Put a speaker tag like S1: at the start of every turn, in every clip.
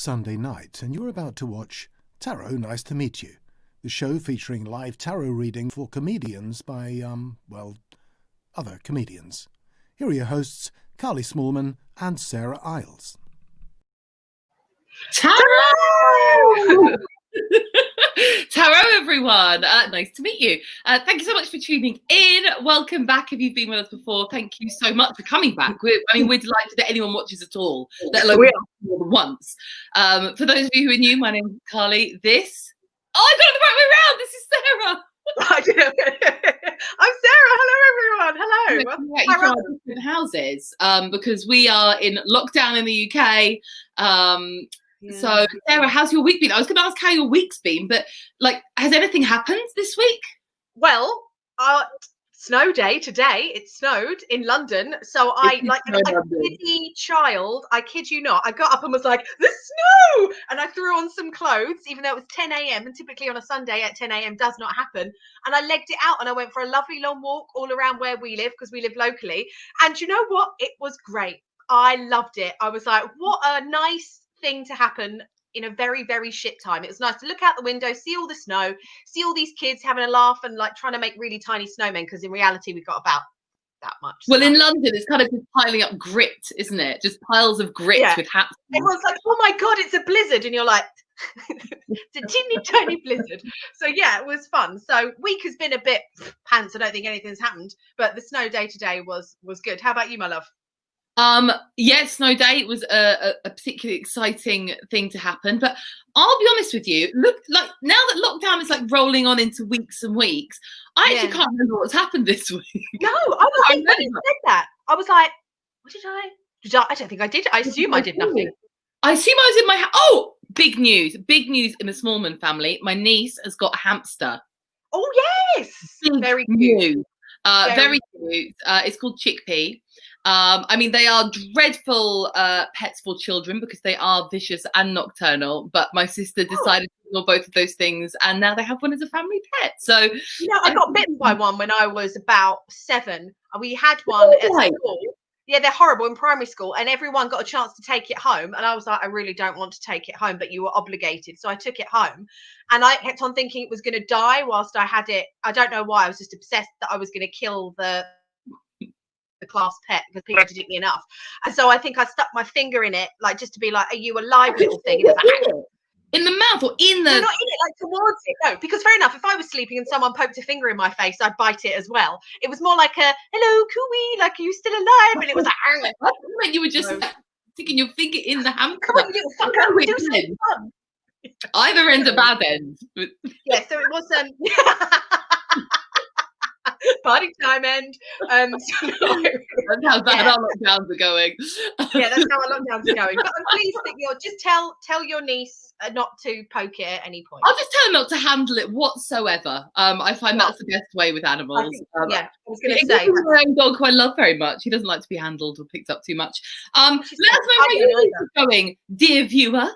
S1: Sunday night, and you're about to watch Tarot Nice to Meet You, the show featuring live tarot reading for comedians by, other comedians. Here are your hosts, Carly Smallman and Sarah Isles.
S2: Tarot! Tarot, everyone. Nice to meet you. Thank you so much for tuning in. Welcome back if you've been with us before. Thank you so much for coming back. We're delighted that anyone watches at all, let alone more than once. For those of you who are new, my name is Carly. I got it the right way around. This is Sarah.
S3: I'm Sarah. Hello, everyone. Hello.
S2: We're from different houses because we are in lockdown in the UK. So, Sarah, how's your week been? I was going to ask how your week's been, but has anything happened this week?
S3: Well, snow day today. It snowed in London, so I giddy child. I kid you not. I got up and was like, "The snow!" and I threw on some clothes, even though it was 10 a.m. and typically on a Sunday at 10 a.m. does not happen. And I legged it out and I went for a lovely long walk all around where we live because we live locally. And you know what? It was great. I loved it. I was like, "What a nice thing to happen in a very, very shit time." It was nice to look out the window, see all the snow, see all these kids having a laugh and trying to make really tiny snowmen, because in reality we've got about that much.
S2: Well, in London it's kind of just piling up grit, isn't it? Just piles of grit with hats.
S3: Everyone's like, "Oh my god, it's a blizzard," and you're like, it's a teeny tiny blizzard. So yeah, it was fun. So week has been a bit pants. I don't think anything's happened, but the snow day today was good. How about you, my love?
S2: Snow day was a particularly exciting thing to happen, but I'll be honest with you, look, now that lockdown is rolling on into weeks and weeks, I actually can't remember what's happened this week.
S3: No, I said that. I was like, what did I don't think I did. I assume I did nothing.
S2: I assume I was in my oh, big news in the Smallman family. My niece has got a hamster.
S3: Oh yes, very cute.
S2: Very cute. It's called Chickpea. They are dreadful pets for children because they are vicious and nocturnal. But my sister decided to ignore both of those things, and now they have one as a family pet. So,
S3: I got bitten by one when I was about 7. We had one at school. Yeah, they're horrible in primary school, and everyone got a chance to take it home. And I was like, I really don't want to take it home, but you were obligated. So I took it home, and I kept on thinking it was going to die whilst I had it. I don't know why. I was just obsessed that I was going to kill the class pet because people didn't me enough. And so I think I stuck my finger in it, just to be like, "Are you alive, little thing?"
S2: In the mouth or in the...
S3: No, not in it, towards it. No, because fair enough, if I was sleeping and someone poked a finger in my face, I'd bite it as well. It was more like a, "Hello, Cooey, are you still alive?" And it was like,
S2: when you were just sticking your finger in the hamster.
S3: Come on, you little fucker, do something fun.
S2: Either end a bad end.
S3: Yeah, so it was party time end.
S2: That's how bad our lockdowns are going.
S3: Yeah, that's how our lockdowns are going. But I'm pleased that you're just tell your niece not to poke it at any point.
S2: I'll just tell her not to handle it whatsoever. I find that's the best way with animals.
S3: I was going to say
S2: my own dog, who I love very much. He doesn't like to be handled or picked up too much. Let us know how you're going, dear viewer.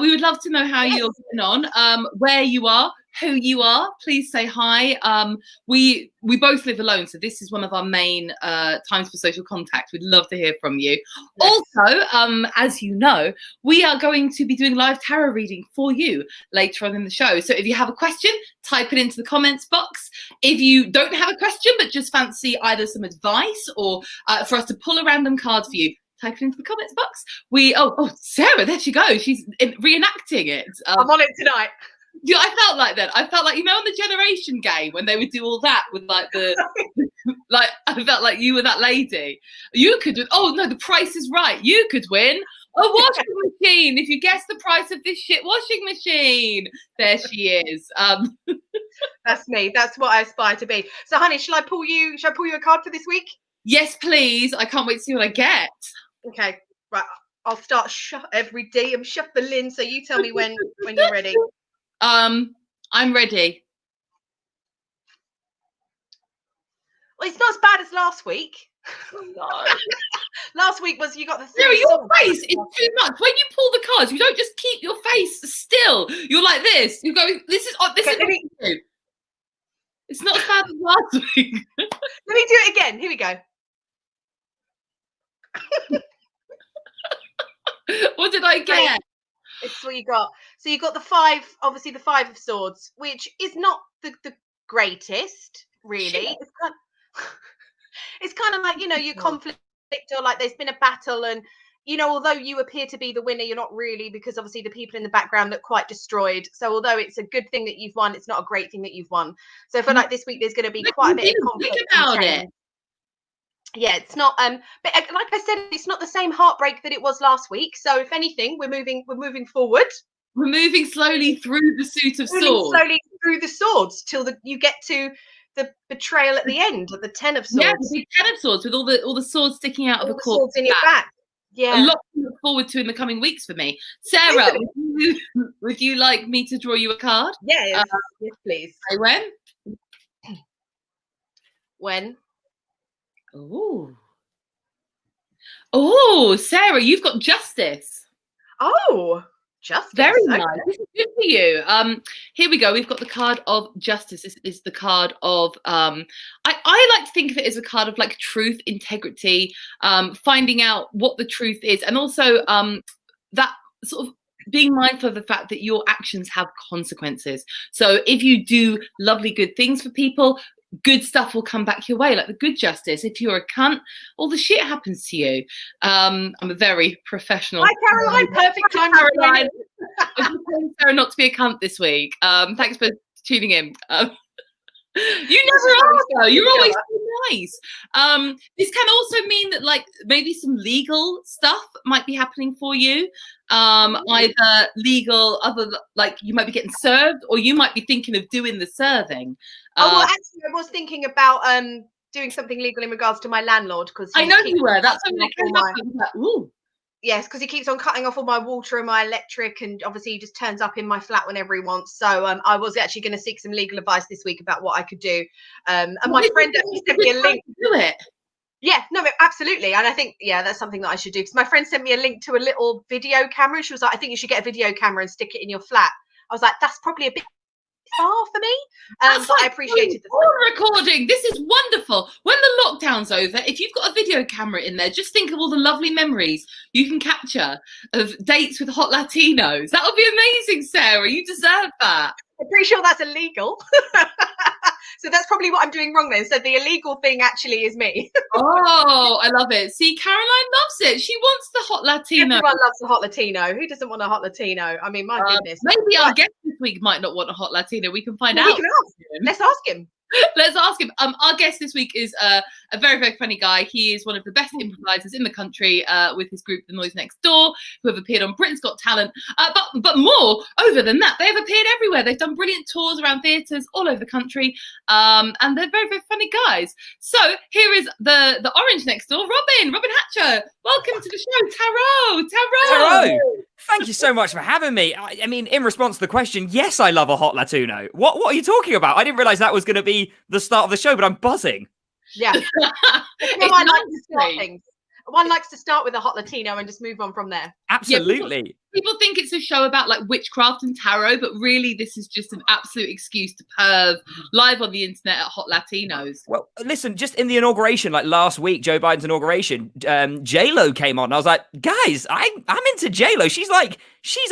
S2: We would love to know how you're getting on, where you are, who you are. Please say hi. We both live alone, so this is one of our main times for social contact. We'd love to hear from you. Yes. Also, as you know, we are going to be doing live tarot reading for you later on in the show. So if you have a question, type it into the comments box. If you don't have a question but just fancy either some advice or for us to pull a random card for you, type it into the comments box. Sarah, there she goes. She's reenacting it.
S3: I'm on it tonight.
S2: Yeah, I felt like that. I felt like, on the Generation game when they would do all that with I felt like you were that lady. You could, The Price is Right. You could win a washing machine if you guess the price of this shit washing machine. There she is.
S3: That's me. That's what I aspire to be. So, honey, shall I pull you a card for this week?
S2: Yes, please. I can't wait to see what I get.
S3: Okay, right. I'll start every day. I'm shuffling, so you tell me when you're ready.
S2: I'm ready.
S3: Well, it's not as bad as last week.
S2: Oh, no.
S3: Last week was you got the
S2: Sarah, your face is too much. When you pull the cards, you don't just keep your face still. You're like this. You go, this is it's not as bad as last week.
S3: Let me do it again. Here we go.
S2: What did I get?
S3: It's what you got. So you got the 5, obviously the 5 of Swords, which is not the greatest, really.
S2: Shit.
S3: It's kind of like, you know, your conflict, or like there's been a battle, and you know, although you appear to be the winner, you're not really, because obviously the people in the background look quite destroyed. So although it's a good thing that you've won, it's not a great thing that you've won. So I feel like this week there's going to be quite a bit of conflict
S2: about it.
S3: Yeah, it's not but like I said, it's not the same heartbreak that it was last week. So if anything, we're moving forward.
S2: We're moving slowly through the suit of swords.
S3: Slowly through the swords till you get to the betrayal at the end, at the 10 of Swords.
S2: Yeah, the big 10 of Swords with all the swords sticking out of the cord.
S3: Swords in your back. Yeah.
S2: A lot to look forward to in the coming weeks for me. Sarah, would you like me to draw you a card?
S3: Yes, yes, please.
S2: Say when?
S3: When?
S2: Oh, Sarah, you've got Justice.
S3: Oh, Justice.
S2: Very
S3: okay.
S2: nice. This is good for you. Here we go. We've got the card of Justice. This is the card of I like to think of it as a card of like truth, integrity, finding out what the truth is, and also that sort of being mindful of the fact that your actions have consequences. So if you do lovely good things for people, good stuff will come back your way, like the good justice. If you're a cunt, all the shit happens to you. I'm a very professional.
S3: Hi, Caroline. Perfect time,
S2: Caroline. I'm just telling Sarah not to be a cunt this week. Thanks for tuning in. You never are, though. You're always so nice. This can also mean that, like, maybe some legal stuff might be happening for you. Either legal, like you might be getting served, or you might be thinking of doing the serving.
S3: Well, actually, I was thinking about doing something legal in regards to my landlord, because
S2: I know you were. That's when it came up. Like, ooh.
S3: Yes, because he keeps on cutting off all my water and my electric, and obviously he just turns up in my flat whenever he wants. So I was actually going to seek some legal advice this week about what I could do. And my friend actually sent me a link.
S2: Do it.
S3: Yeah, no, absolutely. And I think, yeah, that's something that I should do. Because my friend sent me a link to a little video camera. And she was like, I think you should get a video camera and stick it in your flat. I was like, that's probably a bit far for me. But I appreciated the
S2: recording. This is wonderful. When the lockdown's over, if you've got a video camera in there, just think of all the lovely memories you can capture of dates with hot Latinos. That would be amazing, Sarah. You deserve that.
S3: I'm pretty sure that's illegal. So that's probably what I'm doing wrong then. So the illegal thing actually is me.
S2: Oh, I love it. See, Caroline loves it. She wants the hot Latino.
S3: Everyone loves a hot Latino. Who doesn't want a hot Latino? I mean, my goodness.
S2: Maybe our guest this week might not want a hot Latino. We can find out.
S3: We can ask. Let's ask him.
S2: Let's ask him. Our guest this week is a very, very funny guy. He is one of the best improvisers in the country with his group, The Noise Next Door, who have appeared on Britain's Got Talent. But more, over than that, they have appeared everywhere. They've done brilliant tours around theatres all over the country. And they're very, very funny guys. So here is the orange next door, Robin Hatcher. Welcome to the show, Tarot.
S4: Thank you so much for having me. I mean, in response to the question, yes, I love a hot Latino. What are you talking about? I didn't realise that was going to be the start of the show, but I'm buzzing.
S3: Yeah. I like to start things. One likes to start with a hot Latino and just move on from there.
S4: Absolutely.
S2: Yeah, people think it's a show about like witchcraft and tarot, but really this is just an absolute excuse to perv live on the internet at hot Latinos.
S4: Well, listen, just in the inauguration, like last week, Joe Biden's inauguration, J-Lo came on. And I was like, guys, I'm into J-Lo. She's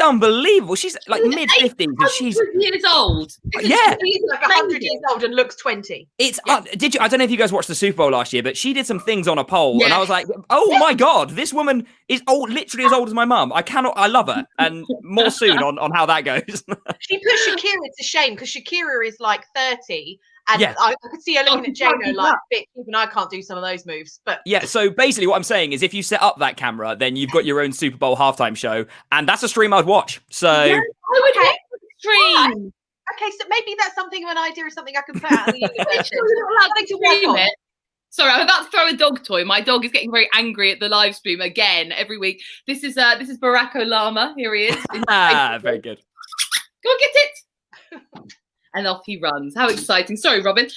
S4: unbelievable. She's like mid-50s. And she's
S2: years old.
S4: Yeah.
S3: She's like 100 years old and looks 20.
S4: It's I don't know if you guys watched the Super Bowl last year, but she did some things on a poll, and I was like, oh my God, this woman is literally as old as my mum. I love her, and more soon on how that goes.
S3: She put Shakira to shame, because Shakira is like 30, and I could see her looking at J-Lo like, even I can't do some of those moves. But
S4: yeah, so basically what I'm saying is if you set up that camera, then you've got your own Super Bowl halftime show, and that's a stream I'd watch. So
S2: I would watch the stream.
S3: Okay, so maybe that's something of an idea or something I can put out in the universe.
S2: Sorry, I'm about to throw a dog toy. My dog is getting very angry at the live stream again every week. This is Barack Obama. Here he is.
S4: Very good.
S2: Go and get it. And off he runs. How exciting. Sorry, Robin.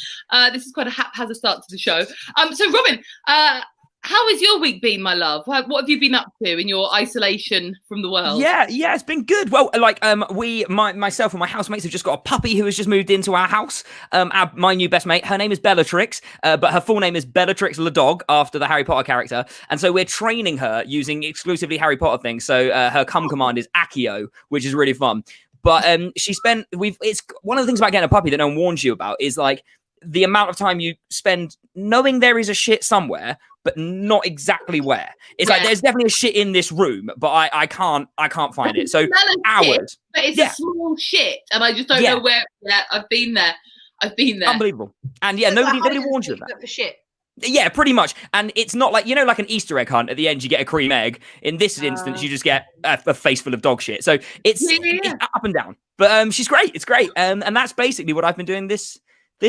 S2: This is quite a haphazard start to the show. So, Robin, how How has your week been, my love? What have you been up to in your isolation from the world?
S4: Yeah, it's been good. Well, like myself and my housemates have just got a puppy who has just moved into our house. My new best mate, her name is Bellatrix, but her full name is Bellatrix the dog, after the Harry Potter character. And so we're training her using exclusively Harry Potter things. So her command is Accio, which is really fun. But it's one of the things about getting a puppy that no one warns you about is like the amount of time you spend knowing there is a shit somewhere, but not exactly where. It's like there's definitely a shit in this room, but I can't find it. So hours.
S2: Shit, but it's a small shit, and I just don't know where. Yeah, I've been there.
S4: Unbelievable. And nobody warns you of that.
S3: For shit.
S4: Yeah, pretty much. And it's not like, like an Easter egg hunt. At the end, you get a cream egg. In this instance, you just get a face full of dog shit. So it's up and down. But she's great. It's great. And that's basically what I've been doing this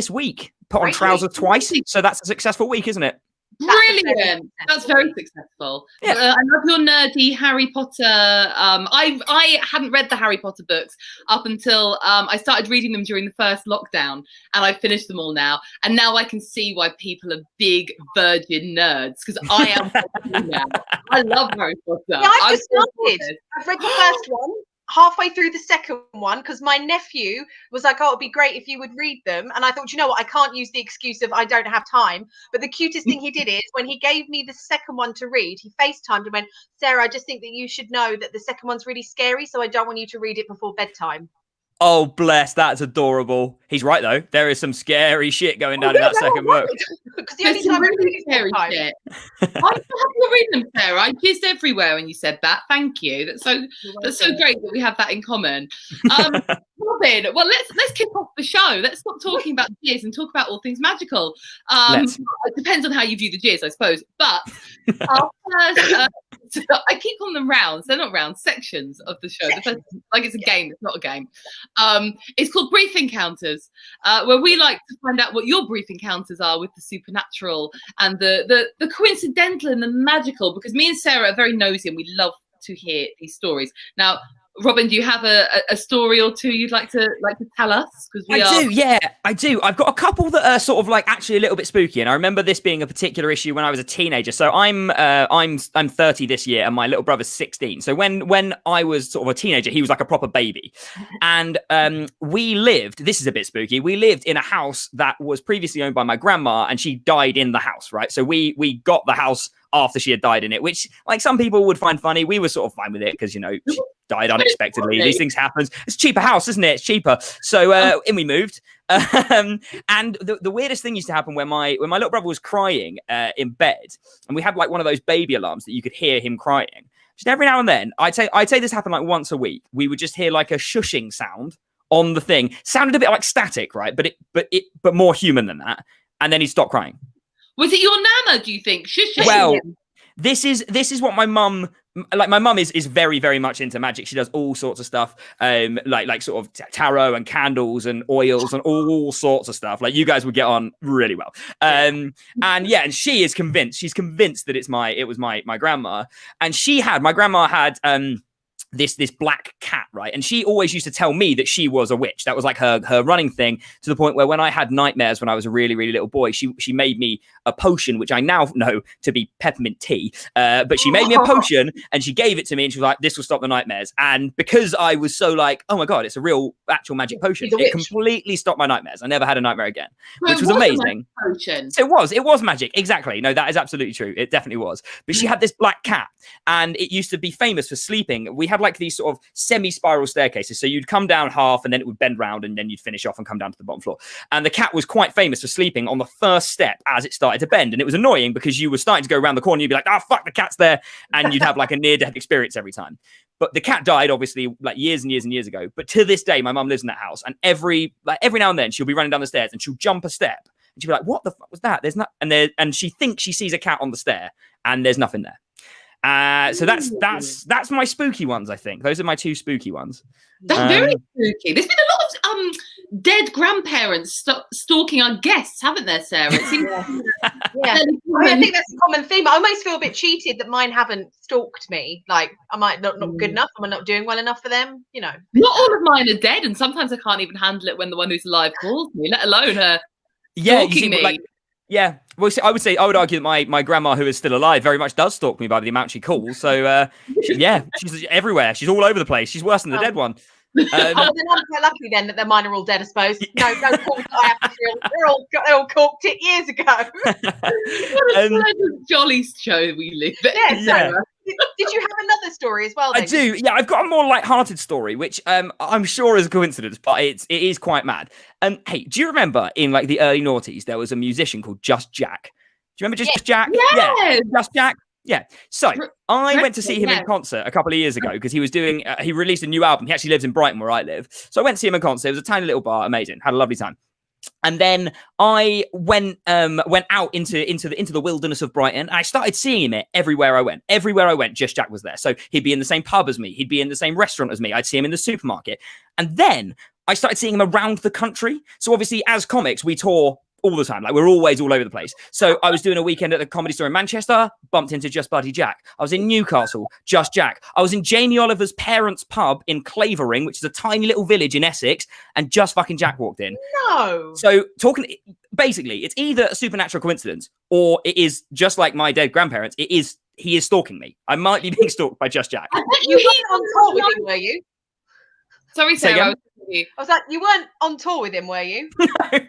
S4: week. Put on trousers twice. So that's a successful week, isn't it?
S2: Brilliant. That's very successful.
S4: Yeah.
S2: I love your nerdy Harry Potter. I hadn't read the Harry Potter books up until I started reading them during the first lockdown, and I've finished them all now. And now I can see why people are big virgin nerds, because I am now. I love Harry Potter.
S3: Yeah, I've read the first one. Halfway through the second one, because my nephew was like, oh, it'd be great if you would read them. And I thought, you know what, I can't use the excuse of I don't have time. But the cutest thing he did is when he gave me the second one to read, he FaceTimed and went, Sarah, I just think that you should know that the second one's really scary, so I don't want you to read it before bedtime.
S4: Oh, bless. That's adorable. He's right, though. There is some scary shit going down in that second book.
S3: Because the only time I read
S2: scary shit. I still have to read them, Sarah. I jizzed everywhere when you said that. Thank you. That's so great that we have that in common. Robin, well, let's kick off the show. Let's stop talking about jizz and talk about all things magical. It depends on how you view the jizz, I suppose. But our first, I keep calling them rounds. They're not rounds, sections of the show. The first, like it's a game. It's not a game. It's called Brief Encounters, where we like to find out what your brief encounters are with the supernatural and the coincidental and the magical, because me and Sarah are very nosy and we love to hear these stories. Now, Robin, do you have a story or two you'd like to tell us? Because
S4: I do. I've got a couple that are sort of like actually a little bit spooky, and I remember this being a particular issue when I was a teenager. So I'm 30 this year, and my little brother's 16. So when I was sort of a teenager, he was like a proper baby, and we lived. This is a bit spooky. We lived in a house that was previously owned by my grandma, and she died in the house. Right, so we got the house after she had died in it, which like some people would find funny. We were sort of fine with it because she died unexpectedly. These things happen. It's a cheaper house, isn't it? It's cheaper. So in we moved. And the weirdest thing used to happen when my little brother was crying in bed, and we had like one of those baby alarms that you could hear him crying. Just every now and then, I'd say this happened like once a week. We would just hear like a shushing sound on the thing. Sounded a bit like static, right? But more human than that. And then he'd stop crying.
S2: Was it your nana, do you think?
S4: Well, this is what my mum, like my mum is very, very much into magic. She does all sorts of stuff, like sort of tarot and candles and oils and all sorts of stuff. Like you guys would get on really well. And she is convinced. She's convinced that it was my grandma. And my grandma had this black cat, right? And she always used to tell me that she was a witch. That was like her running thing, to the point where when I had nightmares when I was a really, really little boy, she made me a potion, which I now know to be peppermint tea. But she made me a potion and she gave it to me and she was like, this will stop the nightmares. And because I was so like, oh my God, it's a real actual magic potion, it completely stopped my nightmares. I never had a nightmare again, which was amazing. So it was magic. Exactly. No, that is absolutely true. It definitely was. But she had this black cat and it used to be famous for sleeping. We had like these sort of semi-spiral staircases. So you'd come down half and then it would bend round and then you'd finish off and come down to the bottom floor. And the cat was quite famous for sleeping on the first step as it started to bend. And it was annoying because you were starting to go around the corner and you'd be like, fuck, the cat's there. And you'd have like a near-death experience every time. But the cat died, obviously, like years and years and years ago. But to this day, my mum lives in that house. And every now and then she'll be running down the stairs and she'll jump a step. And she'll be like, what the fuck was that? There's not, and she thinks she sees a cat on the stair and there's nothing there. So that's my spooky ones, I think. Those are my two spooky ones.
S2: That's very spooky. There's been a lot of dead grandparents stalking our guests, haven't there, Sarah? It seems
S3: I think that's a common theme. I almost feel a bit cheated that mine haven't stalked me. Like I might not good enough. Am I not doing well enough for them? Not
S2: all of mine are dead, and sometimes I can't even handle it when the one who's alive calls me, let alone her stalking me.
S4: Well, see, I would argue that my grandma, who is still alive, very much does stalk me by the amount she calls. So, she's everywhere. She's all over the place. She's worse than the dead one.
S3: Then I'm quite lucky then that mine are all dead, I suppose. No calls that I have to feel. They're all corked it years ago.
S2: What a jolly show we live in.
S3: Yeah. Did you have another story as well? Then?
S4: I do. Yeah, I've got a more light-hearted story, which I'm sure is a coincidence, but it is quite mad. Hey, do you remember in like the early noughties there was a musician called Just Jack? Do you remember Just Jack?
S2: Yes.
S4: Yeah, Just Jack. Yeah. So I went to see him in concert a couple of years ago because he was doing. He released a new album. He actually lives in Brighton, where I live. So I went to see him in concert. It was a tiny little bar, amazing. Had a lovely time. And then I went out into the wilderness of Brighton. And I started seeing him everywhere I went. Everywhere I went, Just Jack was there. So he'd be in the same pub as me. He'd be in the same restaurant as me. I'd see him in the supermarket. And then I started seeing him around the country. So obviously, as comics, we tour all the time. Like, we're always all over the place. So I was doing a weekend at the Comedy Store in Manchester, bumped into Just Bloody Jack. I was in Newcastle, Just Jack. I was in Jamie Oliver's parents' pub in Clavering, which is a tiny little village in Essex, and Just fucking Jack walked in.
S3: No.
S4: So basically, it's either a supernatural coincidence or it is just like my dead grandparents. He is stalking me. I might be being stalked by Just Jack.
S3: You weren't on tour with him, were you?
S2: Sorry, Sarah.
S3: I was like, you weren't on tour with him, were you?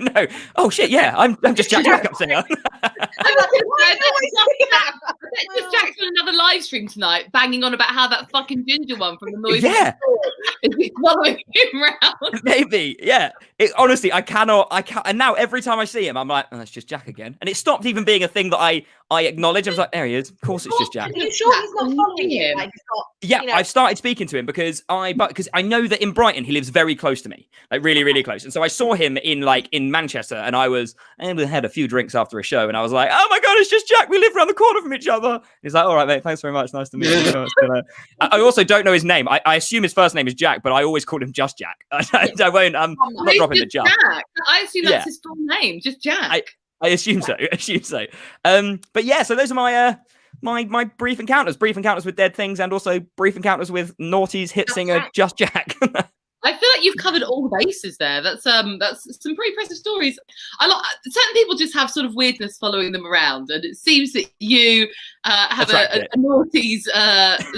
S4: No. Oh shit, yeah. I'm just Jack Jack up singer.
S2: Just Jack's on another live stream tonight, banging on about how that fucking ginger one from the noise is following him around.
S4: Maybe, yeah. Honestly, I can't. And now every time I see him, I'm like, oh, that's Just Jack again. And it stopped even being a thing that I acknowledge. I was like, there he is. Of course, it's Just Jack.
S3: Are you sure he's not following you? Like,
S4: yeah, I've started speaking to him because I know that in Brighton he lives very close to me, like really, really close. And so I saw him in Manchester, and we had a few drinks after a show, and I was like, oh my god, it's Just Jack. We live around the corner from each other. He's like, all right, mate, thanks very much. Nice to meet you. I also don't know his name. I assume his first name is Jack, but I always called him Just Jack. I won't. I'm not dropping the Jack.
S2: I assume that's his full name, Just Jack.
S4: I assume so. But yeah, so those are my brief encounters with dead things, and also brief encounters with noughties hit singer Just Jack.
S2: I feel like you've covered all the bases there. That's some pretty impressive stories. Certain people just have sort of weirdness following them around, and it seems that you have a noughties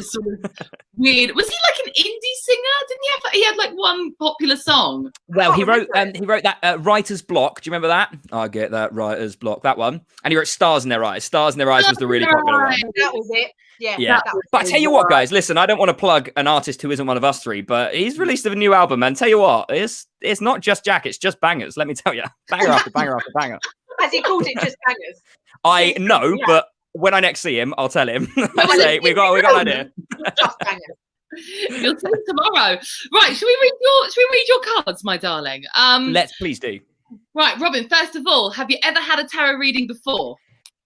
S2: sort of weird. Was he like an indie singer? Didn't he had like one popular song?
S4: Well, he wrote that Writer's Block. Do you remember that? I get that, Writer's Block, that one. And he wrote Stars in Their Eyes. Stars in Their Eyes was the really popular one.
S3: That was it.
S4: Yeah. But I tell you what, guys, listen, I don't want to plug an artist who isn't one of us three, but he's released a new album, and tell you what, it's not just Jack, it's just bangers, let me tell you. Banger after banger after banger.
S3: Has he called it just bangers?
S4: I know, but when I next see him, I'll tell him. I'll say, we got an idea.
S3: Just bangers.
S2: You'll see tomorrow. Right, should we read your cards, my darling?
S4: Let's please do.
S2: Right, Robin, first of all, have you ever had a tarot reading before?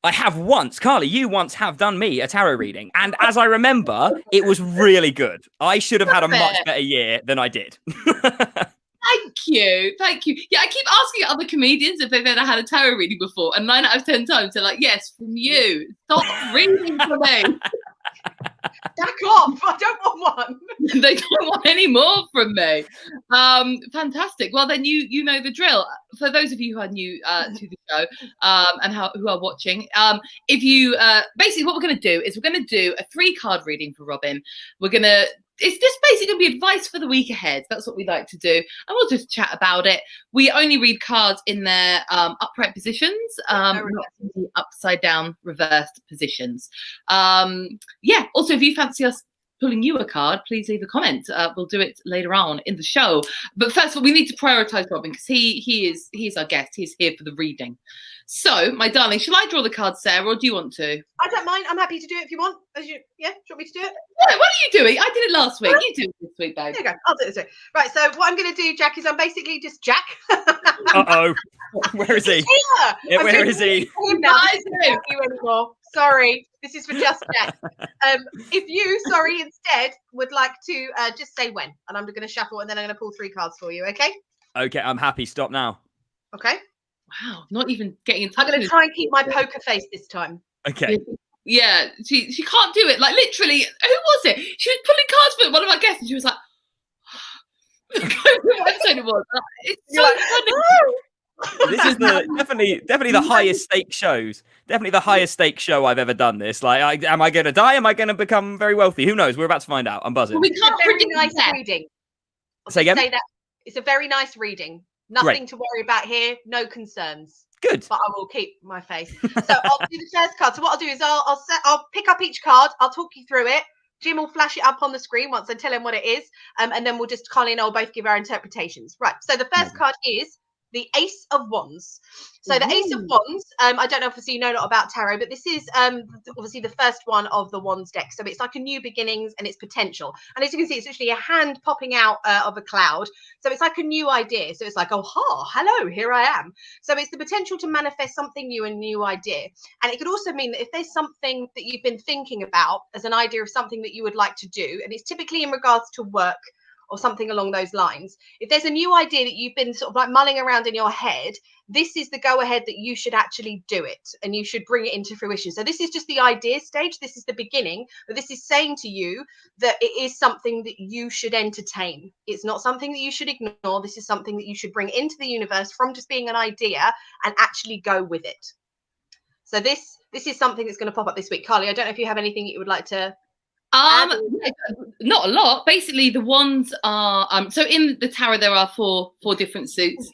S4: I have once. Carly, you once have done me a tarot reading. And as I remember, it was really good. I should have had a much better year than I did.
S2: Thank you. Yeah, I keep asking other comedians if they've ever had a tarot reading before. And 9 out of 10 times they're like, yes, from you. Stop reading for me.
S3: Back off. I don't want one.
S2: They don't want any more from me. Fantastic. Well, then you know the drill. For those of you who are new to the show and who are watching, if you basically what we're going to do is we're going to do a 3-card reading for Robin. It's just basically going to be advice for the week ahead. That's what we like to do. And we'll just chat about it. We only read cards in their upright positions, not in the upside down reversed positions. Yeah. Also, if you fancy us pulling you a card, please leave a comment. We'll do it later on in the show. But first of all, we need to prioritize Robin because he is our guest. He's here for the reading. So, my darling, shall I draw the card, Sarah, or do you want to?
S3: I don't mind. I'm happy to do it if you want. Do you want me to do it?
S2: Yeah, what are you doing? I did it last week. You do it this week, babe.
S3: There you go. I'll do it this week. Right, so what I'm going to do, Jack, is I'm basically just Jack.
S4: Uh-oh. Where is he?
S3: Yeah,
S4: where is he?
S3: Not you anymore. Sorry, this is for just Jack. If you, instead would like to just say when, and I'm going to shuffle, and then I'm going to pull 3 cards for you, okay?
S4: Okay, I'm happy. Stop now.
S3: Okay.
S2: Wow, not even getting in touch.
S3: I'm going to try and keep my poker face this time.
S4: Okay.
S2: Yeah, she can't do it. Like, literally, who was it? She was pulling cards for one of our guests, and she was like, what episode it was? It's so funny.
S4: This is definitely the highest stake shows. Definitely the highest stake show I've ever done. This, like, am I going to die? Am I going to become very wealthy? Who knows? We're about to find out. I'm buzzing.
S2: Well, we can't
S3: Very
S2: predict
S3: nice
S2: that.
S3: reading.
S4: Say again?
S3: Say that it's a very nice reading. Nothing to worry about here. No concerns.
S4: Good.
S3: But I will keep my face. So I'll do the first card. So what I'll do is I'll pick up each card. I'll talk you through it. Jim will flash it up on the screen once I tell him what it is. And then we'll just, Colin and I'll both give our interpretations. Right. So the first card is the Ace of Wands. So the Ace of Wands, I don't know if you know a lot about tarot, but this is obviously the first one of the Wands deck. So it's like a new beginnings and it's potential. And as you can see, it's actually a hand popping out of a cloud. So it's like a new idea. So it's like, oh, hello, here I am. So it's the potential to manifest something new, a new idea. And it could also mean that if there's something that you've been thinking about as an idea of something that you would like to do, and it's typically in regards to work, or something along those lines. If there's a new idea that you've been sort of like mulling around in your head, this is the go ahead that you should actually do it and you should bring it into fruition. So this is just the idea stage. This is the beginning, but this is saying to you that it is something that you should entertain. It's not something that you should ignore. This is something that you should bring into the universe from just being an idea and actually go with it. So this is something that's going to pop up this week. Carly, I don't know if you have anything that you would like to
S2: not a lot. Basically, the wands are so in the tarot there are four different suits.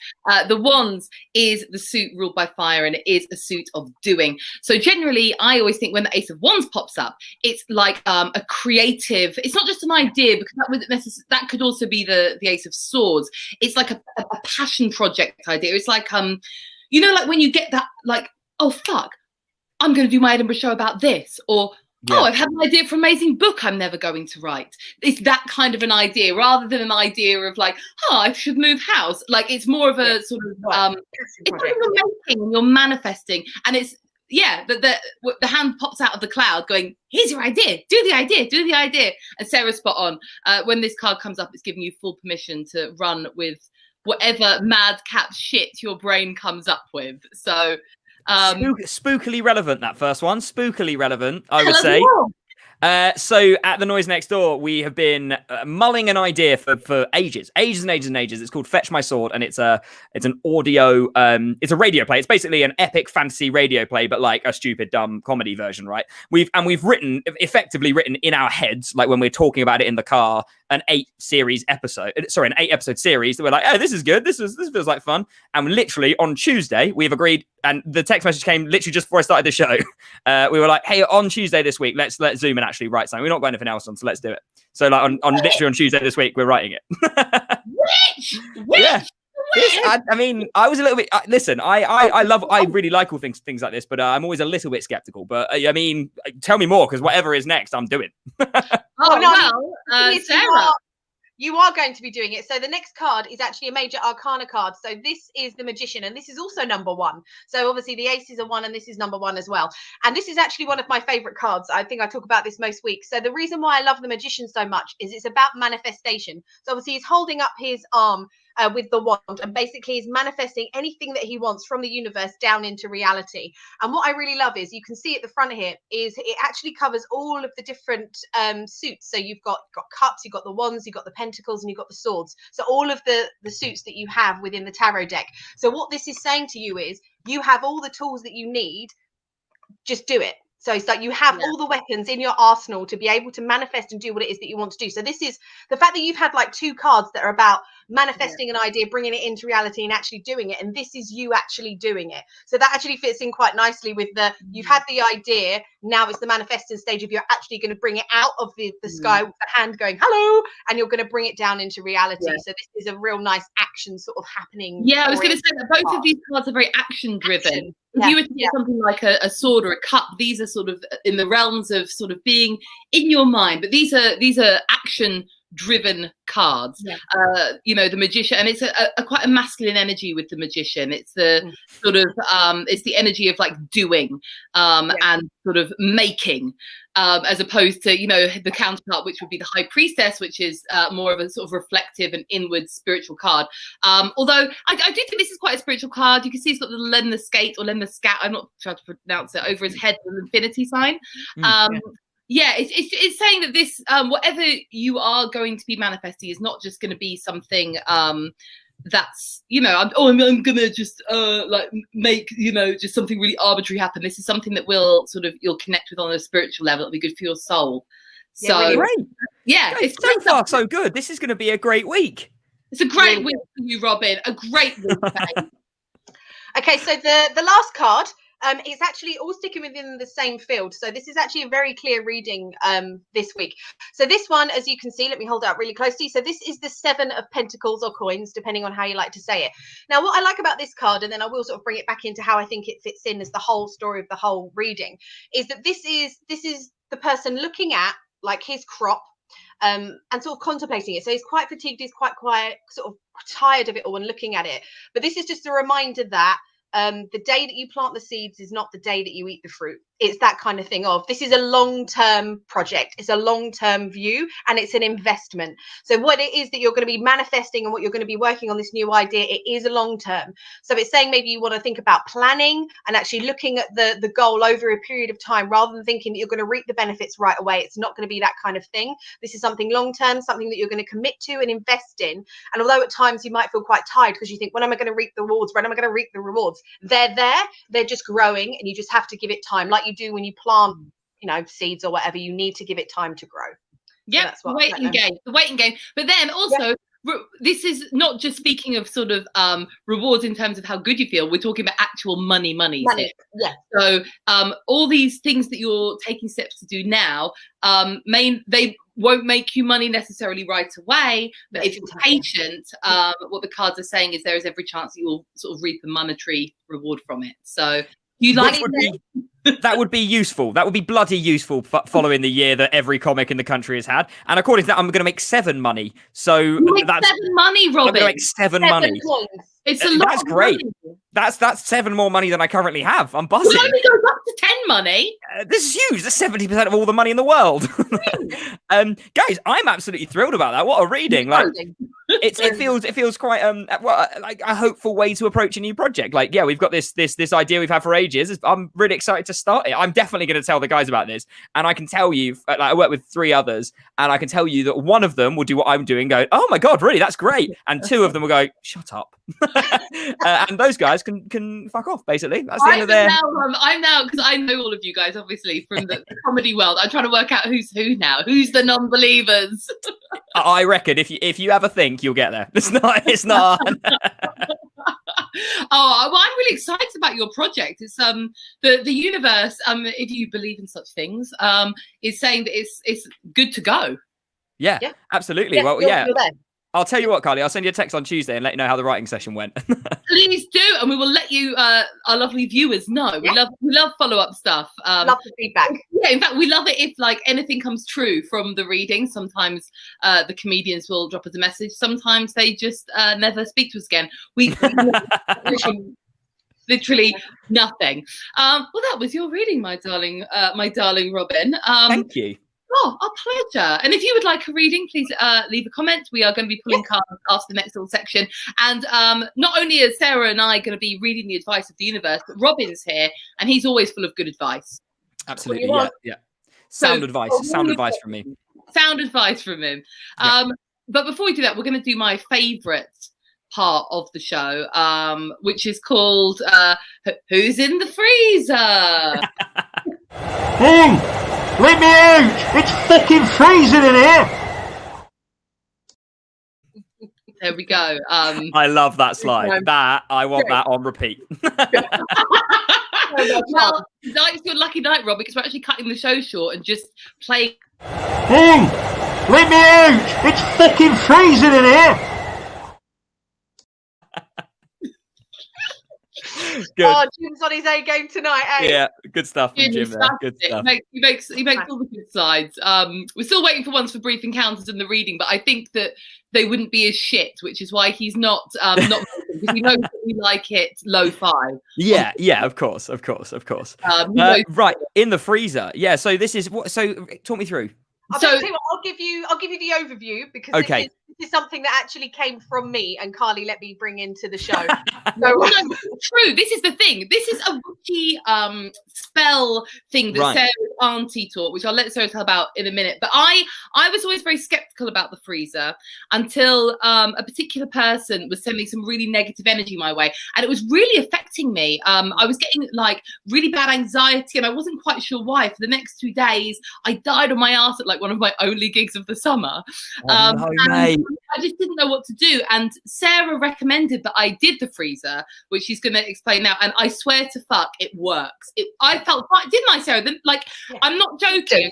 S2: The wands is the suit ruled by fire, and it is a suit of doing. So generally, I always think when the Ace of Wands pops up, it's like a creative. It's not just an idea, because that could also be the Ace of Swords. It's like a passion project idea. It's like you know, like when you get that, like, oh fuck, I'm going to do my Edinburgh show about this, or oh, I've had an idea for an amazing book I'm never going to write. It's that kind of an idea rather than an idea of like, oh, I should move house. Like it's more of a sort of it's what you're making and you're manifesting. And it's the hand pops out of the cloud going, here's your idea, do the idea. And Sarah's spot on. When this card comes up, it's giving you full permission to run with whatever madcap shit your brain comes up with. So
S4: spookily relevant, that first one. Spookily relevant, I would say. So at the Noise Next Door, we have been mulling an idea for ages. It's called Fetch My Sword, and it's an audio, it's a radio play. It's basically an epic fantasy radio play, but like a stupid, dumb comedy version, right? We've effectively written in our heads, like when we're talking about it in the car, an 8-episode series that we're like, oh, this is good. This feels like fun. And literally on Tuesday, we've agreed, and the text message came literally just before I started the show. We were like, hey, on Tuesday this week, let's Zoom and actually write something. We're not got anything else on, so let's do it. So like on literally on Tuesday this week, we're writing it.
S2: Which?
S4: Yeah. I mean, I was a little bit. Listen, I really like all things like this, but I'm always a little bit skeptical. But I mean, tell me more, because whatever is next, I'm doing.
S2: Sarah,
S3: you are going to be doing it. So the next card is actually a major arcana card. So this is the Magician, and this is also number 1. So obviously the aces are 1, and this is number 1 as well. And this is actually one of my favorite cards. I think I talk about this most weeks. So the reason why I love the Magician so much is it's about manifestation. So obviously he's holding up his arm with the wand, and basically he's manifesting anything that he wants from the universe down into reality. And what I really love is, you can see at the front here, is it actually covers all of the different suits. So you've got cups, you've got the wands, you've got the pentacles, and you've got the swords. So all of the suits that you have within the tarot deck. So what this is saying to you is, you have all the tools that you need, just do it. So it's like you have all the weapons in your arsenal to be able to manifest and do what it is that you want to do. So this is the fact that you've had like 2 cards that are about manifesting an idea, bringing it into reality and actually doing it. And this is you actually doing it. So that actually fits in quite nicely with you've had the idea. Now it's the manifesting stage of you're actually going to bring it out of the sky with the hand going, hello, and you're going to bring it down into reality. So this is a real nice action sort of happening.
S2: Yeah, I was going to say that both of these cards are very action driven. If you were to get something like a sword or a cup, these are sort of in the realms of sort of being in your mind, but these are action driven cards. You know, the Magician, and it's a quite a masculine energy with the Magician. It's the sort of it's the energy of like doing and sort of making, as opposed to, you know, the counterpart, which would be the High Priestess, which is more of a sort of reflective and inward spiritual card. Although I do think this is quite a spiritual card. You can see it's got the Len the Skate or Len the Scat, I'm not trying to pronounce it, over his head with an infinity sign. It's saying that this whatever you are going to be manifesting is not just going to be something that's, you know, I'm gonna just like make, you know, just something really arbitrary happen. This is something that will sort of, you'll connect with on a spiritual level. It'll be good for your soul.
S3: Yeah,
S2: So
S4: Great.
S2: yeah,
S4: Guys,
S2: it's
S4: so far so good. This is going to be a great week.
S2: It's a great week for you, Robin. A great week.
S3: Okay, so the last card, it's actually all sticking within the same field. So this is actually a very clear reading this week. So this one, as you can see, let me hold it up really closely. So this is the 7 of Pentacles or coins, depending on how you like to say it. Now, what I like about this card, and then I will sort of bring it back into how I think it fits in as the whole story of the whole reading, is that this is the person looking at like his crop and sort of contemplating it. So he's quite fatigued, he's quite quiet, sort of tired of it all and looking at it. But this is just a reminder that the day that you plant the seeds is not the day that you eat the fruit. It's that kind of thing of, this is a long-term project, it's a long-term view, and it's an investment. So what it is that you're going to be manifesting and what you're going to be working on, this new idea, it is a long-term. So it's saying maybe you want to think about planning and actually looking at the goal over a period of time, rather than thinking that you're going to reap the benefits right away. It's not going to be that kind of thing. This is something long-term, something that you're going to commit to and invest in. And although at times you might feel quite tired because you think, when am I going to reap the rewards? When am I going to reap the rewards? They're there, they're just growing, and you just have to give it time, like you do when you plant, you know, seeds or whatever. You need to give it time to grow.
S2: Yeah,
S3: so
S2: the waiting game. But then also, this is not just speaking of sort of rewards in terms of how good you feel. We're talking about actual money. Here.
S3: Yeah.
S2: So all these things that you're taking steps to do now, they won't make you money necessarily right away. But if you're patient, what the cards are saying is there is every chance that you'll sort of reap a monetary reward from it. So you like
S4: that would be useful. That would be bloody useful following the year that every comic in the country has had. And according to that, I'm going to make 7 money. So that's
S2: 7 money, Robin.
S4: I'm going to make 7 money.
S3: Coins.
S2: It's a lot.
S4: That's great.
S2: Money.
S4: That's 7 more money than I currently have. I'm buzzing.
S2: It only goes up to 10 money.
S4: This is huge. That's 70% of all the money in the world. Guys, I'm absolutely thrilled about that. What a reading! Like, it feels quite like a hopeful way to approach a new project. Like, yeah, we've got this idea we've had for ages. I'm really excited to start it. I'm definitely going to tell the guys about this, and I can tell you, like, I work with 3 others, and I can tell you that one of them will do what I'm doing, go, oh my god, really? That's great. And 2 of them will go, shut up. And those guys can fuck off. Basically, that's the end of their.
S2: I'm now, because I know all of you guys, obviously, from the comedy world. I'm trying to work out who's who now. Who's the non-believers?
S4: I reckon if you ever think, you'll get there. It's not.
S2: Oh, well, I'm really excited about your project. It's the universe, if you believe in such things, is saying that it's good to go.
S4: Yeah. Absolutely.
S3: Yeah,
S4: well,
S3: you're
S4: yeah.
S3: there.
S4: I'll tell you what, Carly, I'll send you a text on Tuesday and let you know how the writing session went.
S2: Please do, and we will let you, our lovely viewers, know. We love follow-up stuff.
S3: Love the feedback.
S2: Yeah, in fact, we love it if like anything comes true from the reading. Sometimes the comedians will drop us a message. Sometimes they just never speak to us again. We literally nothing. Well, that was your reading, my darling Robin.
S4: Thank you.
S2: Oh, our pleasure. And if you would like a reading, please leave a comment. We are going to be pulling cards after the next little section. And not only are Sarah and I going to be reading the advice of the universe, but Robin's here, and he's always full of good advice.
S4: Absolutely, yeah. Sound advice from me.
S2: Sound advice from him. But before we do that, we're going to do my favourite part of the show, which is called Who's in the Freezer?
S5: Hey! Let me out! It's fucking freezing in here!
S2: There we go.
S4: I love that slide. That I want that on repeat.
S2: Well, tonight's your lucky night, Rob, because we're actually cutting the show short and just playing.
S5: Hey! Let me out! It's fucking freezing in here!
S4: Good.
S3: Oh, Jim's on his A game tonight, eh?
S4: Yeah, good stuff from Jim there. Good stuff.
S2: He makes all the good sides. We're still waiting for ones for brief encounters in the reading, but I think that they wouldn't be as shit, which is why he's not because he knows that we like it lo-fi.
S4: Yeah, of course. Right, in the freezer. Yeah, so this is what. So talk me through.
S3: I'll tell you what, I'll give you the overview, because this is something that actually came from me, and Carly let me bring into the show.
S2: No, true. This is the thing. This is a witchy spell thing that Sarah auntie talk, which I'll let Sarah tell about in a minute. But I was always very skeptical about the freezer until a particular person was sending some really negative energy my way, and it was really affecting me. I was getting like really bad anxiety, and I wasn't quite sure why. For the next 2 days, I died on my ass at like one of my only gigs of the summer. And I just didn't know what to do. And Sarah recommended that I did the freezer, which she's going to explain now. And I swear to fuck, it works. I felt fine, didn't I, Sarah? Like, yeah. I'm not joking.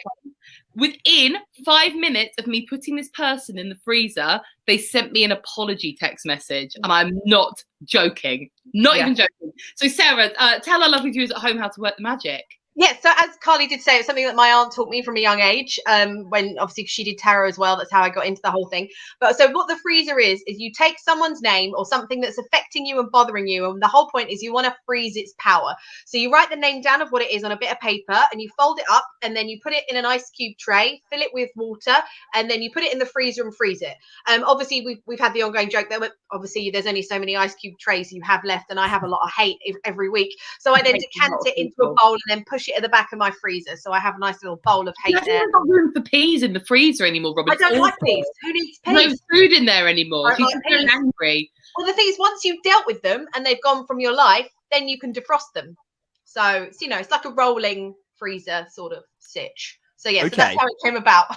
S2: Within 5 minutes of me putting this person in the freezer, they sent me an apology text message. And I'm not joking. Not even joking. So Sarah, tell our lovely viewers at home how to work the magic.
S3: Yeah, so as Carly did say, it's something that my aunt taught me from a young age, when obviously she did tarot as well. That's how I got into the whole thing. But so what the freezer is you take someone's name or something that's affecting you and bothering you, and the whole point is you want to freeze its power. So you write the name down of what it is on a bit of paper, and you fold it up, and then you put it in an ice cube tray, fill it with water, and then you put it in the freezer and freeze it. Obviously we've had the ongoing joke that obviously there's only so many ice cube trays you have left, and I have a lot of hate every week. So I then decant it into a bowl and then push it at the back of my freezer, so I have a nice little bowl of hate there.
S2: There's not room for peas in the freezer anymore, Robin.
S3: I don't like peas. Who needs peas?
S2: No food in there anymore. She's
S3: like
S2: very angry.
S3: Well, the thing is, once you've dealt with them and they've gone from your life, then you can defrost them. So it's, it's like a rolling freezer sort of sitch. So yeah, so that's how it came about.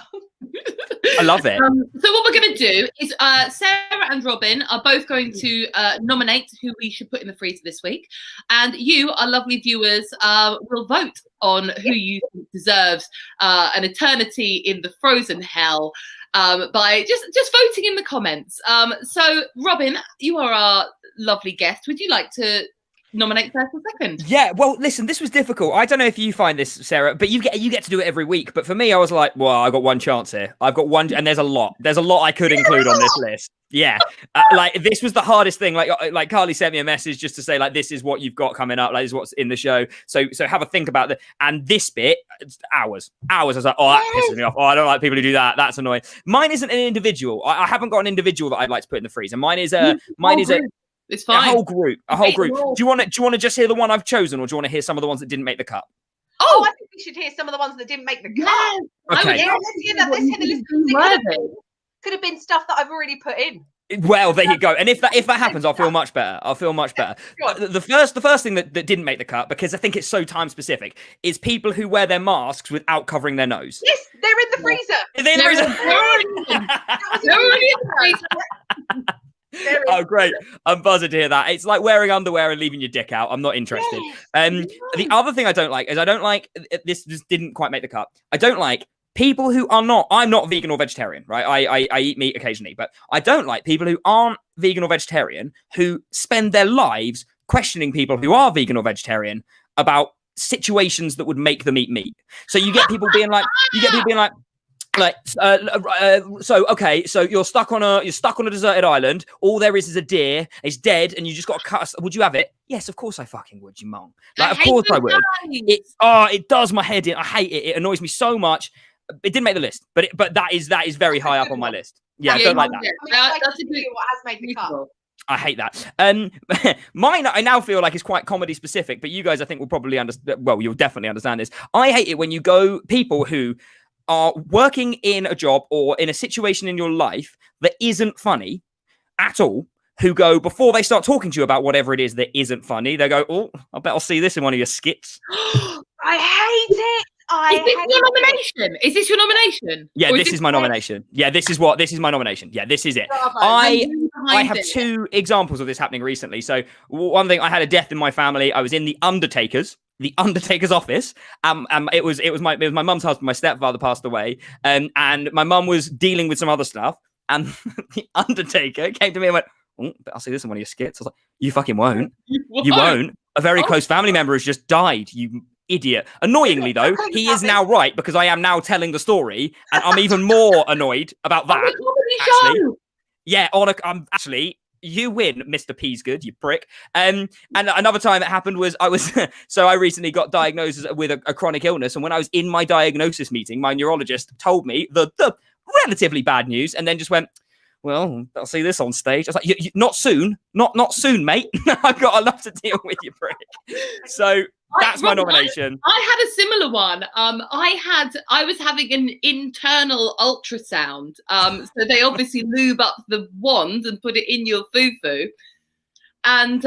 S4: I love it.
S2: So what we're going to do is Sarah and Robin are both going to nominate who we should put in the freezer this week, and you, our lovely viewers, will vote on who you think deserves an eternity in the frozen hell by just voting in the comments. So Robin, you are our lovely guest. Would you like to nominate first or second?
S4: Yeah, well, listen, this was difficult. I don't know if you find this, Sarah, but you get to do it every week. But for me, I was like, well, I got one chance here. I've got one, and there's a lot I could include on this list. Yeah, like this was the hardest thing. Like Carly sent me a message just to say like, this is what you've got coming up. Like, this is what's in the show. So have a think about that. And this bit, hours. I was like, oh, that pisses me off. Oh, I don't like people who do that. That's annoying. Mine isn't an individual. I haven't got an individual that I'd like to put in the freezer. Mine is a.
S2: It's fine.
S4: A whole group. Do you want to just hear the one I've chosen, or do you want to hear some of the ones that didn't make the cut?
S3: Oh, I think we should hear some of the ones that didn't make the cut.
S4: Okay.
S3: Yeah, let's hear that. Let's hear the list. Could have been stuff that I've already put in.
S4: Well, there you go. And if that happens, I'll feel much better. The first thing that didn't make the cut, because I think it's so time specific, is people who wear their masks without covering their nose.
S3: Yes, they're in the freezer.
S4: They're in the freezer. Oh, great. I'm buzzed to hear that. It's like wearing underwear and leaving your dick out. I'm not interested. The other thing I don't like is this didn't quite make the cut. I don't like people who are not, I'm not vegan or vegetarian, right? I eat meat occasionally, but I don't like people who aren't vegan or vegetarian who spend their lives questioning people who are vegan or vegetarian about situations that would make them eat meat. So you get people being like, so you're stuck on a deserted island. All there is a deer. It's dead, and you just got to cut. Would you have it? Yes, of course I fucking would, you mong. Like, of course I would. It does my head in. I hate it. It annoys me so much. It didn't make the list, but that is very high up on my list. Yeah, I don't like that.
S3: That's a good what has made the cut.
S4: I hate that. Mine, I now feel like is quite comedy specific, but you guys, I think, will probably understand. Well, you'll definitely understand this. I hate it when you go people who are working in a job or in a situation in your life that isn't funny at all, who go, before they start talking to you about whatever it is that isn't funny, they go, oh, I bet I'll see this in one of your skits.
S3: I hate it.
S2: Is this your nomination? Is this your nomination?
S4: Yeah, this is my nomination. Yeah, this is my nomination. Yeah, this is it. I have two examples of this happening recently. So one thing, I had a death in my family. I was in the Undertaker's office. It was my mum's husband. My stepfather passed away, and my mum was dealing with some other stuff. And the Undertaker came to me and went, oh, I'll see this in one of your skits. I was like, you fucking won't. You won't. A very close family member has just died. You idiot. Annoyingly, though, he is now right, because I am now telling the story, and I'm even more annoyed about that. Actually, yeah, actually. You win, Mr. Peasgood, you prick. And another time it happened was so I recently got diagnosed with a chronic illness. And when I was in my diagnosis meeting, my neurologist told me the relatively bad news, and then just went, well, I'll see this on stage. I was like, not soon, not soon, mate. I've got a lot to deal with, you prick. So That's my nomination.
S2: I had a similar one. I was having an internal ultrasound. So they obviously lube up the wand and put it in your foo-foo. And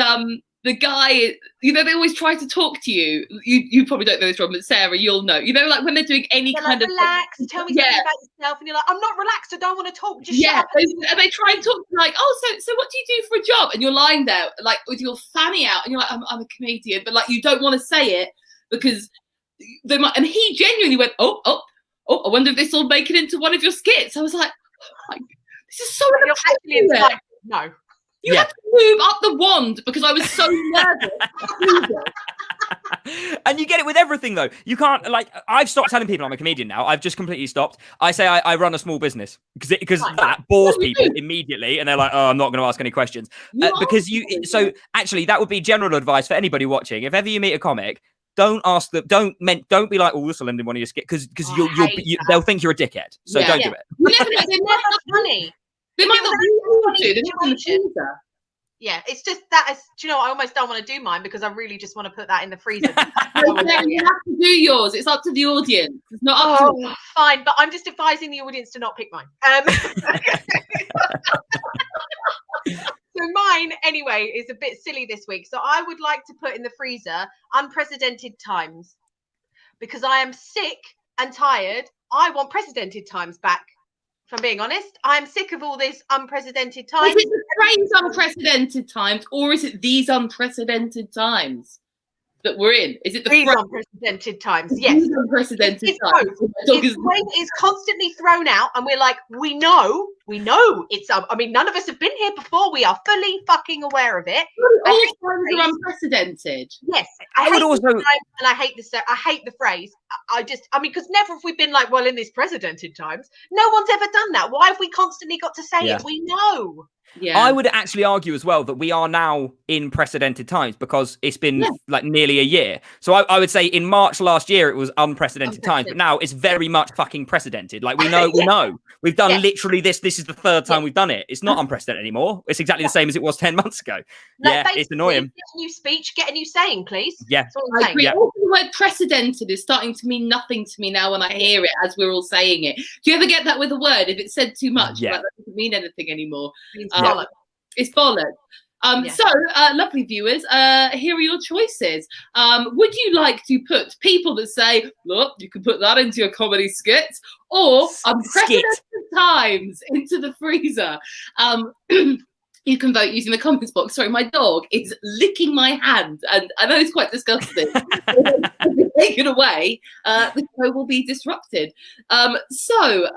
S2: the guy, you know, they always try to talk to you. You probably don't know this, Rob, but Sarah, you'll know. You know, like when they're doing any
S3: They're
S2: kind
S3: like,
S2: of
S3: relax, tell me something about yourself, and you're like, I'm not relaxed, I don't want to talk. Just shut up.
S2: And they try and talk to you like, oh, so what do you do for a job? And you're lying there like with your fanny out, and you're like, I'm a comedian, but like you don't want to say it because they might. And he genuinely went, oh, I wonder if this will make it into one of your skits. I was like, oh, this is so
S3: actually like, no.
S2: You had to move up the wand because I was so nervous.
S4: And you get it with everything, though. You can't, like, I've stopped telling people I'm a comedian now. I've just completely stopped. I say I run a small business because that bores people immediately, and they're like, oh, I'm not going to ask any questions. So actually, that would be general advice for anybody watching. If ever you meet a comic, don't ask them. Don't be like, oh, this will end in one of your skits because they'll think you're a dickhead. So don't do it.
S3: They're never funny.
S2: They might not be.
S3: Yeah, it's just that. Do you know what? I almost don't want to do mine because I really just want to put that in the freezer.
S2: You have to do yours. It's up to the audience. It's not up to
S3: fine, but I'm just advising the audience to not pick mine. So mine, anyway, is a bit silly this week. So I would like to put in the freezer unprecedented times because I am sick and tired. I want precedented times back. If I'm being honest, I'm sick of all this unprecedented times.
S2: Is it the phrase unprecedented times, or is it these unprecedented times that we're in? Is it
S3: these unprecedented times? Yes,
S2: unprecedented times.
S3: It's constantly thrown out, and we're like, we know it's. I mean, none of us have been here before. We are fully fucking aware of it.
S2: All times are unprecedented.
S3: Yes, I hate the phrase. I mean, because never have we been like, well, in these precedented times. No one's ever done that. Why have we constantly got to say it? We know.
S2: Yeah.
S4: I would actually argue as well that we are now in precedented times because it's been like nearly a year. So I would say in March last year it was unprecedented times, but now it's very much fucking precedented. Like we know we've done literally this. This is the third time we've done it. It's not unprecedented anymore. It's exactly the same as it was 10 months ago. It's annoying.
S3: Get a new speech, get a new saying, please.
S4: Yeah.
S2: I agree. Also, the word precedented is starting to mean nothing to me now when I hear it as we're all saying it. Do you ever get that with a word? If it's said too much, like, that doesn't mean anything anymore. It's bollocks. So, lovely viewers, here are your choices. Would you like to put people that say, look, you can put that into your comedy skit, or unprecedented times into the freezer? You can vote using the comments box. Sorry, my dog is licking my hand, and I know it's quite disgusting. Taken away, the show will be disrupted. So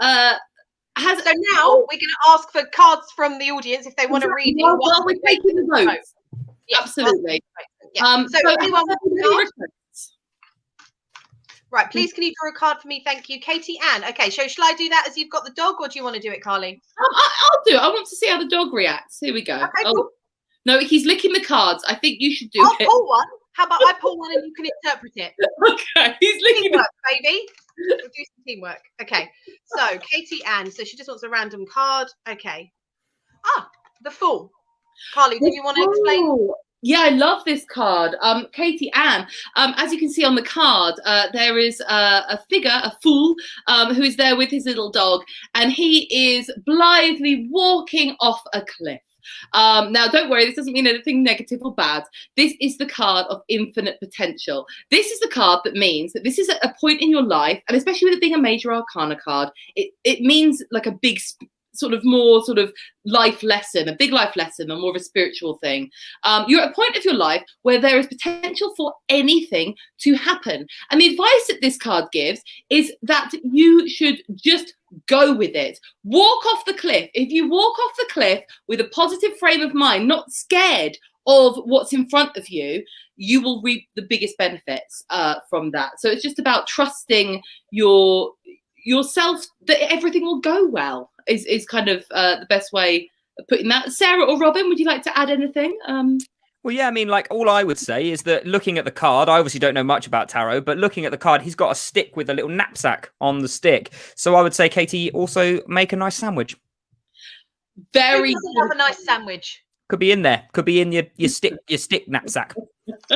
S2: now
S3: we're going to ask for cards from the audience if they want to read it.
S2: Well, we're taking the votes. Yeah, absolutely.
S3: So anyone with right, please can you draw a card for me? Thank you. Katie Ann. Okay, so shall I do that as you've got the dog, or do you want to do it, Carly?
S2: I'll do it. I want to see how the dog reacts. Here we go.
S3: Okay, cool.
S2: No, he's licking the cards. I think you should do it.
S3: I'll pull one. How about I pull one and you can interpret it?
S2: Okay, he's licking
S3: teamwork, baby. We'll do some teamwork. Okay, so Katie Ann. So she just wants a random card. Okay. The Fool. Carly, do you want to explain?
S2: Yeah, I love this card. Katie Ann, as you can see on the card, there is a figure, a fool, who is there with his little dog, and he is blithely walking off a cliff. Now, don't worry, this doesn't mean anything negative or bad. This is the card of infinite potential. This is the card that means that this is a point in your life, and especially with it being a major arcana card, it means like a big more life lesson, a big life lesson, or more of a spiritual thing. You're at a point of your life where there is potential for anything to happen. And the advice that this card gives is that you should just go with it. Walk off the cliff. If you walk off the cliff with a positive frame of mind, not scared of what's in front of you, you will reap the biggest benefits from that. So it's just about trusting yourself that everything will go well is kind of the best way of putting that. Sarah or Robin, would you like to add anything?
S4: Well, yeah, I mean, like, all I would say is that looking at the card, I obviously don't know much about tarot, but looking at the card, he's got a stick with a little knapsack on the stick. So I would say, Katie, also make a nice sandwich.
S3: Who doesn't have a nice sandwich?
S4: Could be in there. Could be in your stick knapsack.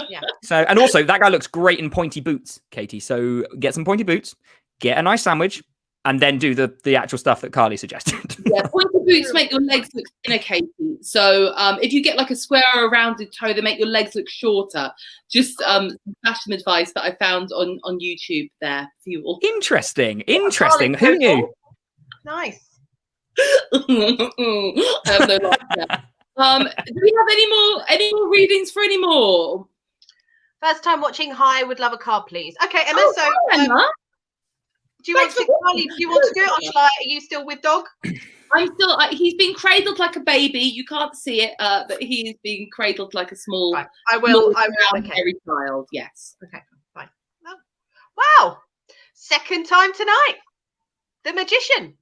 S3: Yeah.
S4: So, and also that guy looks great in pointy boots, Katie. So get some pointy boots, get a nice sandwich, and then do the actual stuff that Carly suggested.
S2: Yeah, pointy boots make your legs look thinner, Katie. So if you get like a square or a rounded toe, they make your legs look shorter. Just some fashion advice that I found on YouTube there for you all.
S4: Interesting. Who knew?
S3: Nice.
S2: I have no life there. Do we have any more readings for any more?
S3: First time watching. Hi, would love a card, please. Okay, Emma.
S2: Oh,
S3: So,
S2: hi, Emma.
S3: do you want to? Carly, do you want to do it, or shall I? Are you still with dog?
S2: I'm still. He's being cradled like a baby. You can't see it, but he is being cradled like a small.
S3: Right. I will.
S2: Okay.
S3: Okay.
S2: Hairy child. Yes.
S3: Okay. Fine. Wow. Second time tonight. The Magician.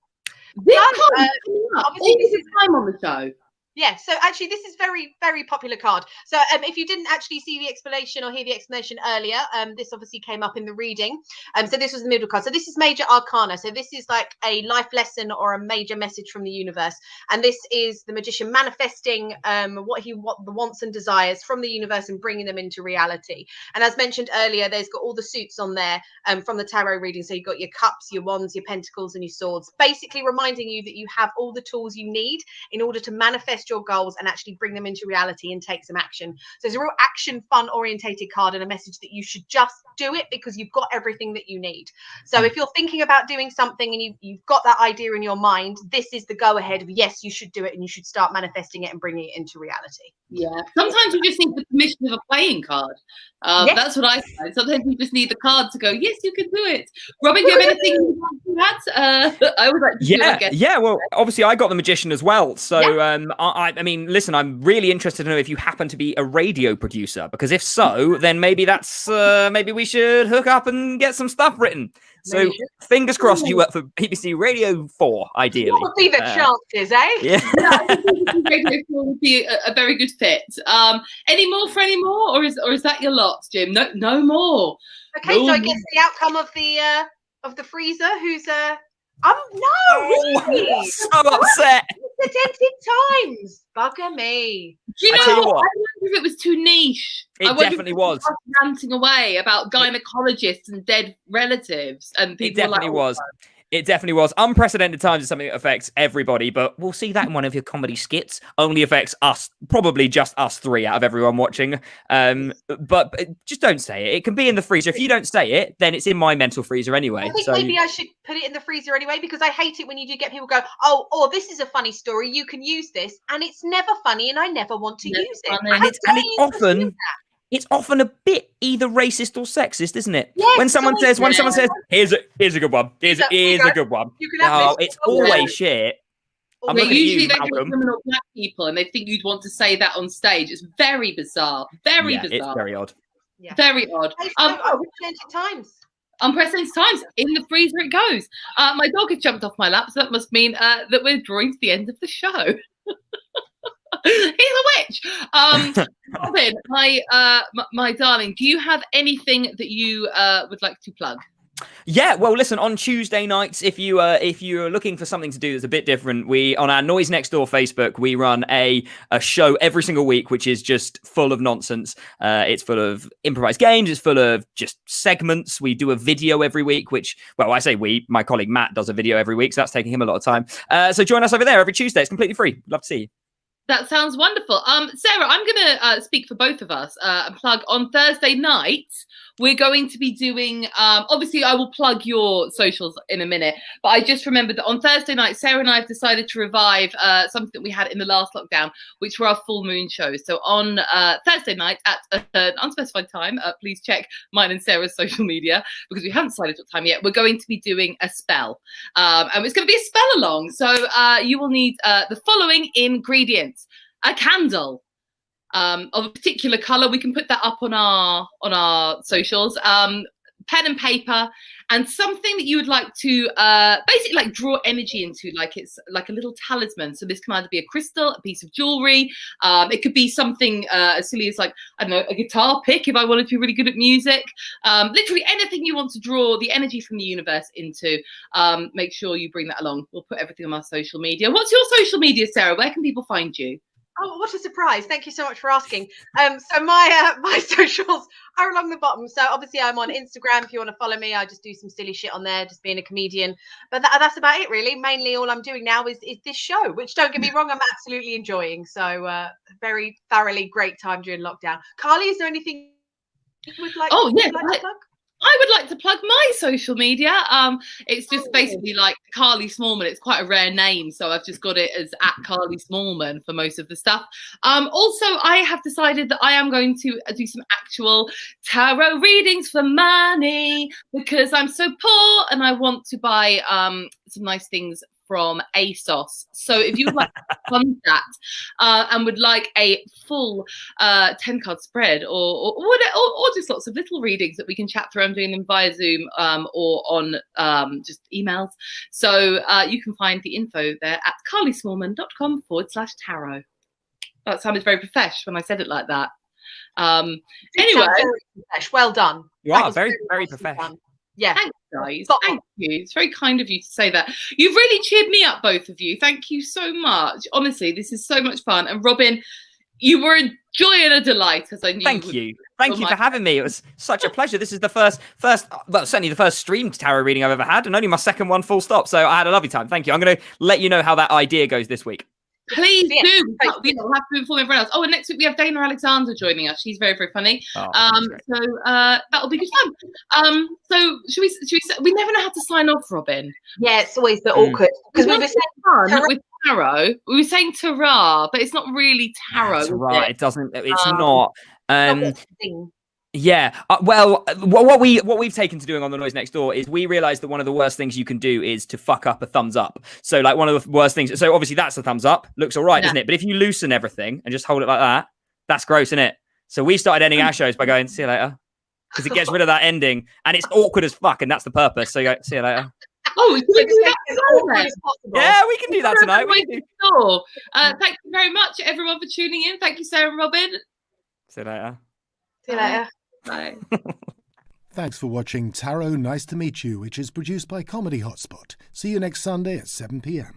S2: This
S3: Obviously,
S2: all
S3: this
S2: the
S3: is
S2: time on the show.
S3: Yeah, so actually this is very, very popular card. So if you didn't actually see the explanation or hear the explanation earlier, this obviously came up in the reading. So this was the middle card. So this is Major Arcana. So this is like a life lesson or a major message from the universe. And this is the Magician manifesting what the wants and desires from the universe and bringing them into reality. And as mentioned earlier, there's got all the suits on there from the tarot reading. So you've got your cups, your wands, your pentacles, and your swords, basically reminding you that you have all the tools you need in order to manifest your goals and actually bring them into reality and take some action. So it's a real action, fun orientated card and a message that you should just do it because you've got everything that you need. So if you're thinking about doing something and you've got that idea in your mind, this is the go ahead of yes, you should do it and you should start manifesting it and bringing it into reality.
S2: Yeah. Sometimes you just need the permission of a playing card.
S3: Yes.
S2: That's what I find. Sometimes you just need the card to go, yes, you can do it. Robin, do you have anything you want to add? I would like to do, I guess.
S4: Yeah. Well, obviously I got the Magician as well. So I mean, listen, I'm really interested to know if you happen to be a radio producer, because if so, then maybe that's maybe we should hook up and get some stuff written. So fingers crossed you work for BBC Radio 4, ideally.
S3: What would be the chances, eh?
S4: Yeah.
S2: I think Radio 4 would be a very good fit. Any more, or is that your lot, Jim? No more.
S3: Okay, so I guess the outcome of the freezer, who's really?
S4: So upset.
S3: The dented times. Bugger me.
S2: Do you
S4: I
S2: know
S4: tell you
S2: what?
S4: what.
S2: I wonder if it was too niche.
S4: It definitely was.
S2: Ranting away about gynecologists and dead relatives, and people
S4: It definitely was. It definitely was. Unprecedented times is something that affects everybody, but we'll see that in one of your comedy skits. Only affects us, probably just us three out of everyone watching. But just don't say it. It can be in the freezer. If you don't say it, then it's in my mental freezer anyway.
S3: I think maybe I should put it in the freezer anyway, because I hate it when you do get people go, oh, this is a funny story. You can use this. And it's never funny and I never want to use it.
S4: It's often a bit either racist or sexist, isn't it?
S3: Yes,
S4: when someone says, here's a good one. Here's a good one.
S3: You can have this.
S4: It's always shit. I'm looking at
S2: usually
S4: you,
S2: they're
S4: Malcolm.
S2: women or black people, and they think you'd want to say that on stage. It's very bizarre. Very bizarre.
S4: It's very odd.
S3: Yeah.
S2: Very odd.
S3: Unprecedented times.
S2: Unprecedented times. In the freezer it goes. My dog has jumped off my lap, so that must mean that we're drawing to the end of the show. He's a witch. Robin, my darling, do you have anything that you would like to plug?
S4: Yeah, well, listen, on Tuesday nights, if you're looking for something to do that's a bit different, we, on our Noise Next Door Facebook, we run a show every single week, which is just full of nonsense. It's full of improvised games. It's full of just segments. We do a video every week, which, well, I say we, my colleague Matt does a video every week, so that's taking him a lot of time. So join us over there every Tuesday. It's completely free. Love to see you.
S2: That sounds wonderful. Sarah, I'm going to speak for both of us and plug on Thursday nights. We're going to be doing, obviously I will plug your socials in a minute, but I just remembered that on Thursday night, Sarah and I have decided to revive something that we had in the last lockdown, which were our full moon shows. So on Thursday night at an unspecified time, please check mine and Sarah's social media, because we haven't decided what time yet. We're going to be doing a spell, and it's going to be a spell along. So you will need the following ingredients: a candle of a particular color. We can put that up on our socials. Pen and paper, and something that you would like to basically like draw energy into, like it's like a little talisman. So this can either be a crystal, a piece of jewelry. It could be something as silly as, like, I don't know, a guitar pick if I wanted to be really good at music. Literally anything you want to draw the energy from the universe into. Make sure you bring that along. We'll put everything on our social media. What's your social media, Sarah? Where can people find you?
S3: Oh, what a surprise. Thank you so much for asking. So my socials are along the bottom. So obviously I'm on Instagram. If you want to follow me, I just do some silly shit on there, just being a comedian. But that's about it, really. Mainly all I'm doing now is this show, which, don't get me wrong, I'm absolutely enjoying. So very thoroughly great time during lockdown. Carly, is there anything you would like,
S2: Oh, yeah,
S3: to plug?
S2: I would like to plug my social media. It's just basically like Carly Smallman. It's quite a rare name, so I've just got it as @Carly Smallman for most of the stuff. Also, I have decided that I am going to do some actual tarot readings for money because I'm so poor and I want to buy some nice things from ASOS. So if you would like to fund that and would like a full 10-card spread or just lots of little readings that we can chat through, I'm doing them via Zoom or on just emails. So you can find the info there at carlysmallman.com/tarot. That sounded very professional when I said it like that. Anyway.
S3: Well done.
S4: You are very, very professional.
S3: Yeah.
S2: Thanks, guys. Thank you. It's very kind of you to say that. You've really cheered me up, both of you. Thank you so much. Honestly, this is so much fun. And Robin, you were a joy and a delight, as I knew.
S4: Thank you for having me. It was such a pleasure. This is the first, well, certainly the first streamed tarot reading I've ever had, and only my second one full stop. So I had a lovely time. Thank you. I'm going to let you know how that idea goes this week.
S2: Please do. We don't have to inform everyone else. Oh, and next week we have Dana Alexander joining us. She's very, very funny. So that'll be good fun. So should we never know how to sign off, Robin.
S3: Yeah, it's always the awkward because we were saying
S2: fun with tarot. We were saying tarot, but it's not really tarot.
S4: Tarot. It doesn't. It's not. Yeah. Well, what we've taken to doing on The Noise Next Door is we realized that one of the worst things you can do is to fuck up a thumbs up. So like one of the worst things. So obviously that's a thumbs up. Looks all right, doesn't it? But if you loosen everything and just hold it like that, that's gross, isn't it? So we started ending our shows by going, see you later. Because it gets rid of that ending and it's awkward as fuck. And that's the purpose. So you go, see you later.
S2: Oh, we can do that.
S4: Yeah, we can do that tonight.
S2: Thank you very much, everyone, for tuning in. Thank you, Sarah and Robin.
S4: See you later.
S3: See you later.
S2: Bye.
S1: Thanks for watching Tarot Nice to Meet You, which is produced by Comedy Hotspot. See you next Sunday at 7 p.m.